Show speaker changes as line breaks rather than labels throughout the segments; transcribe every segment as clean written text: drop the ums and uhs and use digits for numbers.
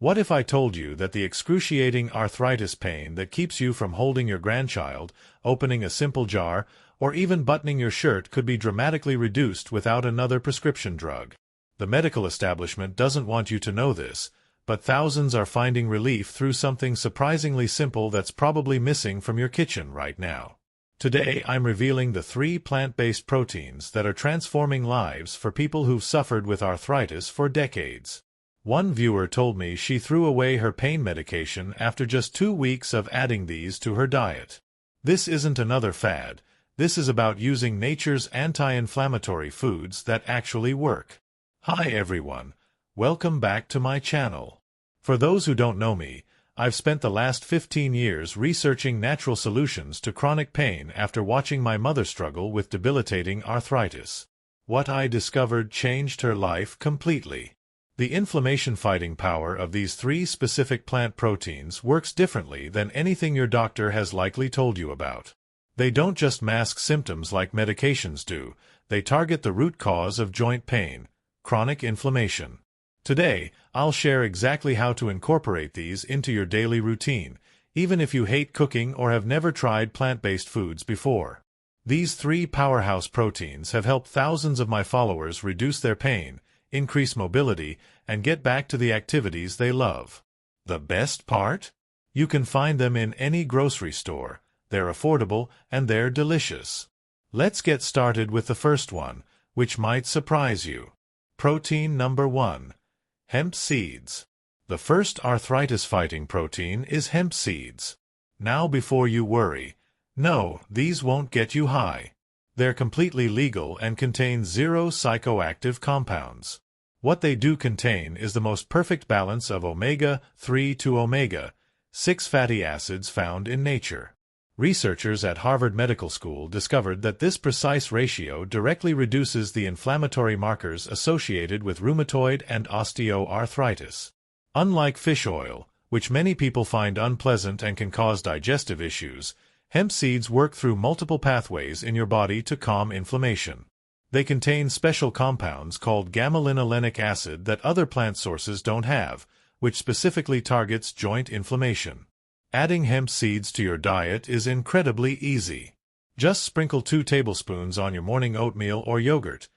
What if I told you that the excruciating arthritis pain that keeps you from holding your grandchild, opening a simple jar, or even buttoning your shirt could be dramatically reduced without another prescription drug? The medical establishment doesn't want you to know this, but thousands are finding relief through something surprisingly simple that's probably missing from your kitchen right now. Today I'm revealing the 3 plant-based proteins that are transforming lives for people who've suffered with arthritis for decades. One viewer told me she threw away her pain medication after just 2 weeks of adding these to her diet. This isn't another fad. This is about using nature's anti-inflammatory foods that actually work. Hi everyone. Welcome back to my channel. For those who don't know me, I've spent the last 15 years researching natural solutions to chronic pain after watching my mother struggle with debilitating arthritis. What I discovered changed her life completely. The inflammation-fighting power of these 3 specific plant proteins works differently than anything your doctor has likely told you about. They don't just mask symptoms like medications do, they target the root cause of joint pain, chronic inflammation. Today, I'll share exactly how to incorporate these into your daily routine, even if you hate cooking or have never tried plant-based foods before. These 3 powerhouse proteins have helped thousands of my followers reduce their pain, increase mobility, and get back to the activities they love. The best part? You can find them in any grocery store. They're affordable and they're delicious. Let's get started with the first one, which might surprise you. Protein number 1. Hemp seeds. The first arthritis-fighting protein is hemp seeds. Now before you worry, no, these won't get you high. They're completely legal and contain 0 psychoactive compounds. What they do contain is the most perfect balance of omega-3 to omega-6 fatty acids found in nature. Researchers at Harvard Medical School discovered that this precise ratio directly reduces the inflammatory markers associated with rheumatoid and osteoarthritis. Unlike fish oil, which many people find unpleasant and can cause digestive issues, hemp seeds work through multiple pathways in your body to calm inflammation. They contain special compounds called gamma-linolenic acid that other plant sources don't have, which specifically targets joint inflammation. Adding hemp seeds to your diet is incredibly easy. Just sprinkle 2 tablespoons on your morning oatmeal or yogurt.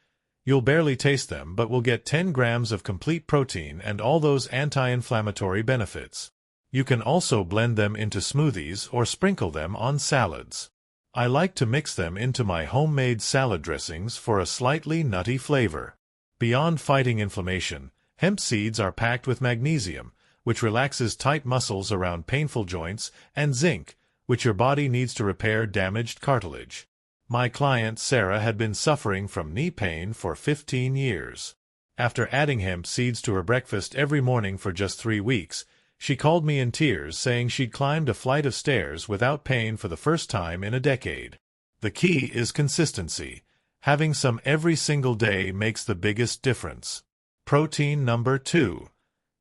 You'll barely taste them but will get 10 grams of complete protein and all those anti-inflammatory benefits. You can also blend them into smoothies or sprinkle them on salads. I like to mix them into my homemade salad dressings for a slightly nutty flavor. Beyond fighting inflammation, hemp seeds are packed with magnesium, which relaxes tight muscles around painful joints, and zinc, which your body needs to repair damaged cartilage. My client Sarah had been suffering from knee pain for 15 years. After adding hemp seeds to her breakfast every morning for just 3 weeks, she called me in tears saying she'd climbed a flight of stairs without pain for the first time in a decade. The key is consistency. Having some every single day makes the biggest difference. Protein number 2.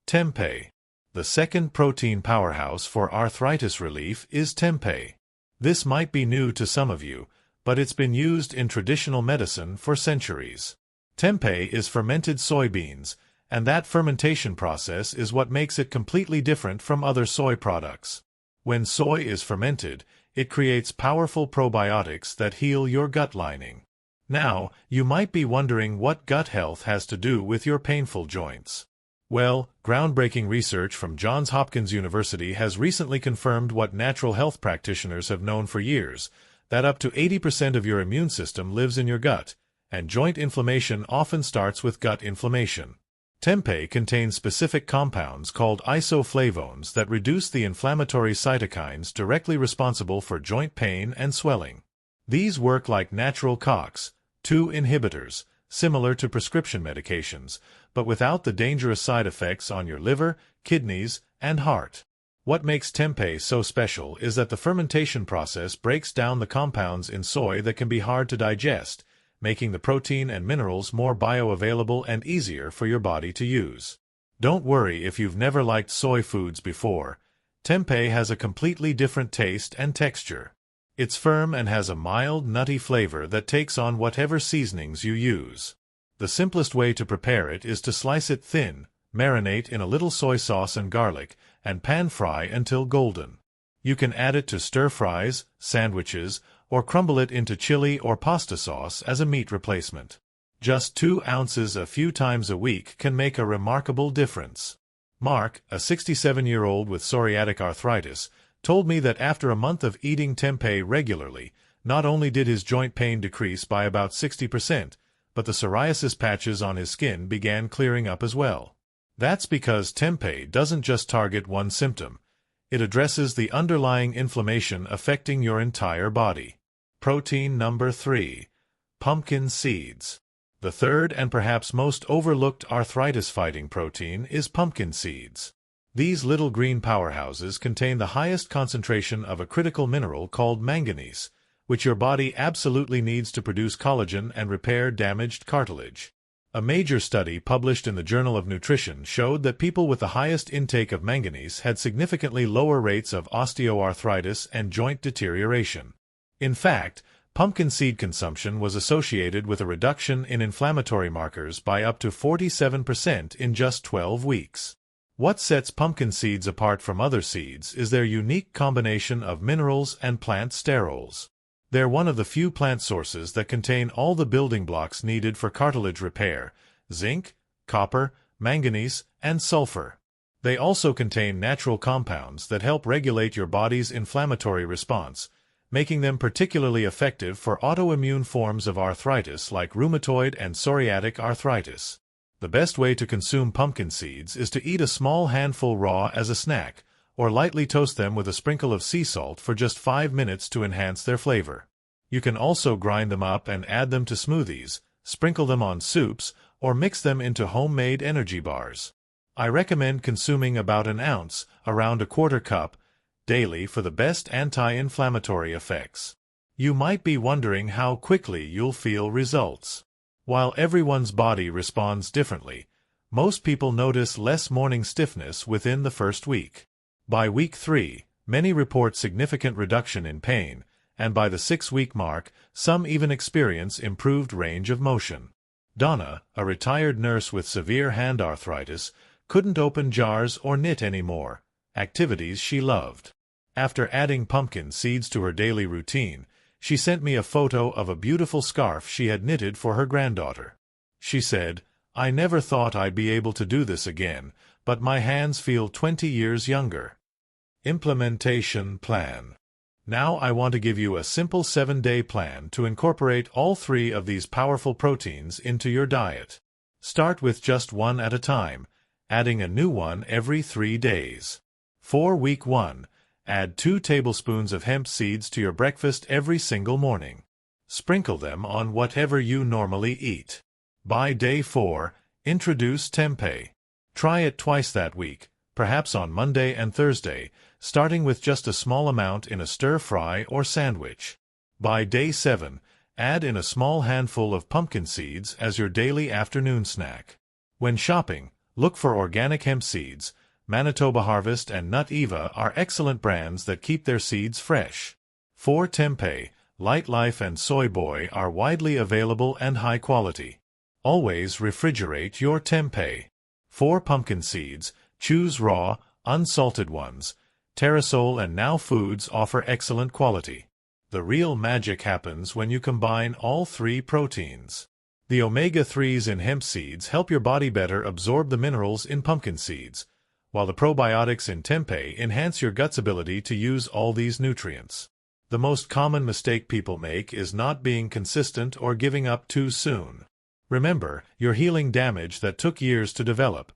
Tempeh. The second protein powerhouse for arthritis relief is tempeh. This might be new to some of you, but it's been used in traditional medicine for centuries. Tempeh is fermented soybeans, and that fermentation process is what makes it completely different from other soy products. When soy is fermented, it creates powerful probiotics that heal your gut lining. Now, you might be wondering what gut health has to do with your painful joints. Well, groundbreaking research from Johns Hopkins University has recently confirmed what natural health practitioners have known for years, that up to 80% of your immune system lives in your gut, and joint inflammation often starts with gut inflammation. Tempeh contains specific compounds called isoflavones that reduce the inflammatory cytokines directly responsible for joint pain and swelling. These work like natural COX-2 inhibitors, similar to prescription medications, but without the dangerous side effects on your liver, kidneys, and heart. What makes tempeh so special is that the fermentation process breaks down the compounds in soy that can be hard to digest, making the protein and minerals more bioavailable and easier for your body to use. Don't worry if you've never liked soy foods before. Tempeh has a completely different taste and texture. It's firm and has a mild, nutty flavor that takes on whatever seasonings you use. The simplest way to prepare it is to slice it thin, Marinate in a little soy sauce and garlic, and pan-fry until golden. You can add it to stir-fries, sandwiches, or crumble it into chili or pasta sauce as a meat replacement. Just 2 ounces a few times a week can make a remarkable difference. Mark, a 67-year-old with psoriatic arthritis, told me that after a month of eating tempeh regularly, not only did his joint pain decrease by about 60%, but the psoriasis patches on his skin began clearing up as well. That's because tempeh doesn't just target one symptom. It addresses the underlying inflammation affecting your entire body. Protein number 3. Pumpkin seeds. The third and perhaps most overlooked arthritis-fighting protein is pumpkin seeds. These little green powerhouses contain the highest concentration of a critical mineral called manganese, which your body absolutely needs to produce collagen and repair damaged cartilage. A major study published in the Journal of Nutrition showed that people with the highest intake of manganese had significantly lower rates of osteoarthritis and joint deterioration. In fact, pumpkin seed consumption was associated with a reduction in inflammatory markers by up to 47% in just 12 weeks. What sets pumpkin seeds apart from other seeds is their unique combination of minerals and plant sterols. They're one of the few plant sources that contain all the building blocks needed for cartilage repair: zinc, copper, manganese, and sulfur. They also contain natural compounds that help regulate your body's inflammatory response, making them particularly effective for autoimmune forms of arthritis like rheumatoid and psoriatic arthritis. The best way to consume pumpkin seeds is to eat a small handful raw as a snack, or lightly toast them with a sprinkle of sea salt for just 5 minutes to enhance their flavor. You can also grind them up and add them to smoothies, sprinkle them on soups, or mix them into homemade energy bars. I recommend consuming about an ounce, around a quarter cup, daily for the best anti-inflammatory effects. You might be wondering how quickly you'll feel results. While everyone's body responds differently, most people notice less morning stiffness within the first week. By week 3, many report significant reduction in pain, and by the 6-week mark, some even experience improved range of motion. Donna, a retired nurse with severe hand arthritis, couldn't open jars or knit anymore, activities she loved. After adding pumpkin seeds to her daily routine, she sent me a photo of a beautiful scarf she had knitted for her granddaughter. She said, "I never thought I'd be able to do this again, but my hands feel 20 years younger." Implementation plan. Now I want to give you a simple 7-day plan to incorporate all 3 of these powerful proteins into your diet. Start with just one at a time, adding a new one every 3 days. For week 1, add 2 tablespoons of hemp seeds to your breakfast every single morning. Sprinkle them on whatever you normally eat. By day 4, introduce tempeh. Try it twice that week, perhaps on Monday and Thursday, starting with just a small amount in a stir-fry or sandwich. By day 7, add in a small handful of pumpkin seeds as your daily afternoon snack. When shopping, look for organic hemp seeds. Manitoba Harvest and Nut Eva are excellent brands that keep their seeds fresh. For tempeh, Light Life and Soy Boy are widely available and high quality. Always refrigerate your tempeh. For pumpkin seeds, choose raw, unsalted ones. Terrasol and Now Foods offer excellent quality. The real magic happens when you combine all 3 proteins. The omega-3s in hemp seeds help your body better absorb the minerals in pumpkin seeds, while the probiotics in tempeh enhance your gut's ability to use all these nutrients. The most common mistake people make is not being consistent or giving up too soon. Remember, you're healing damage that took years to develop.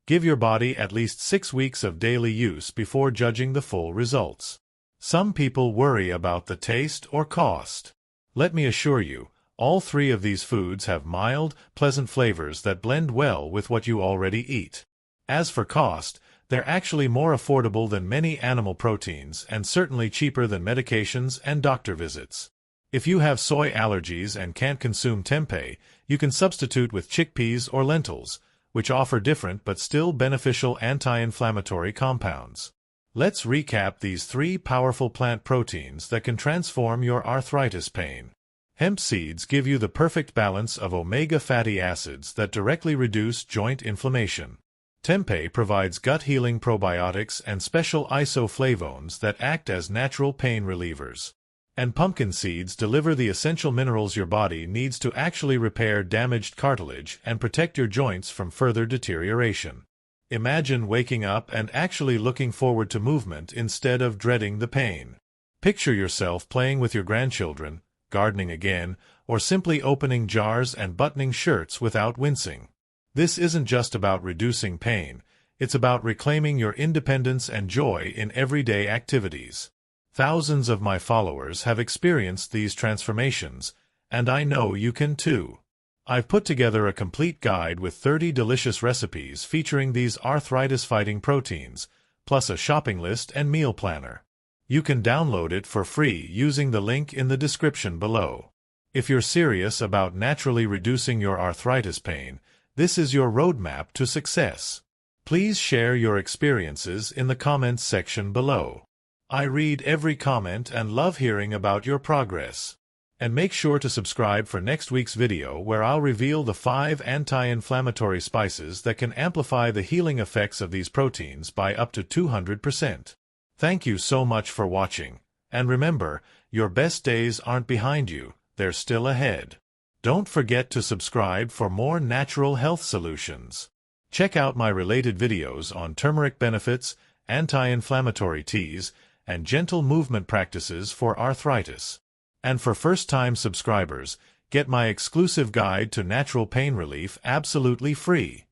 Give your body at least 6 weeks of daily use before judging the full results. Some people worry about the taste or cost. Let me assure you, all 3 of these foods have mild, pleasant flavors that blend well with what you already eat. As for cost, they're actually more affordable than many animal proteins and certainly cheaper than medications and doctor visits. If you have soy allergies and can't consume tempeh, you can substitute with chickpeas or lentils, which offer different but still beneficial anti-inflammatory compounds. Let's recap these 3 powerful plant proteins that can transform your arthritis pain. Hemp seeds give you the perfect balance of omega fatty acids that directly reduce joint inflammation. Tempeh provides gut-healing probiotics and special isoflavones that act as natural pain relievers. And pumpkin seeds deliver the essential minerals your body needs to actually repair damaged cartilage and protect your joints from further deterioration. Imagine waking up and actually looking forward to movement instead of dreading the pain. Picture yourself playing with your grandchildren, gardening again, or simply opening jars and buttoning shirts without wincing. This isn't just about reducing pain, it's about reclaiming your independence and joy in everyday activities. Thousands of my followers have experienced these transformations, and I know you can too. I've put together a complete guide with 30 delicious recipes featuring these arthritis-fighting proteins, plus a shopping list and meal planner. You can download it for free using the link in the description below. If you're serious about naturally reducing your arthritis pain, this is your roadmap to success. Please share your experiences in the comments section below. I read every comment and love hearing about your progress. And make sure to subscribe for next week's video where I'll reveal the 5 anti-inflammatory spices that can amplify the healing effects of these proteins by up to 200%. Thank you so much for watching, and remember, your best days aren't behind you, they're still ahead. Don't forget to subscribe for more natural health solutions. Check out my related videos on turmeric benefits, anti-inflammatory teas, and gentle movement practices for arthritis. And for first-time subscribers, get my exclusive guide to natural pain relief absolutely free.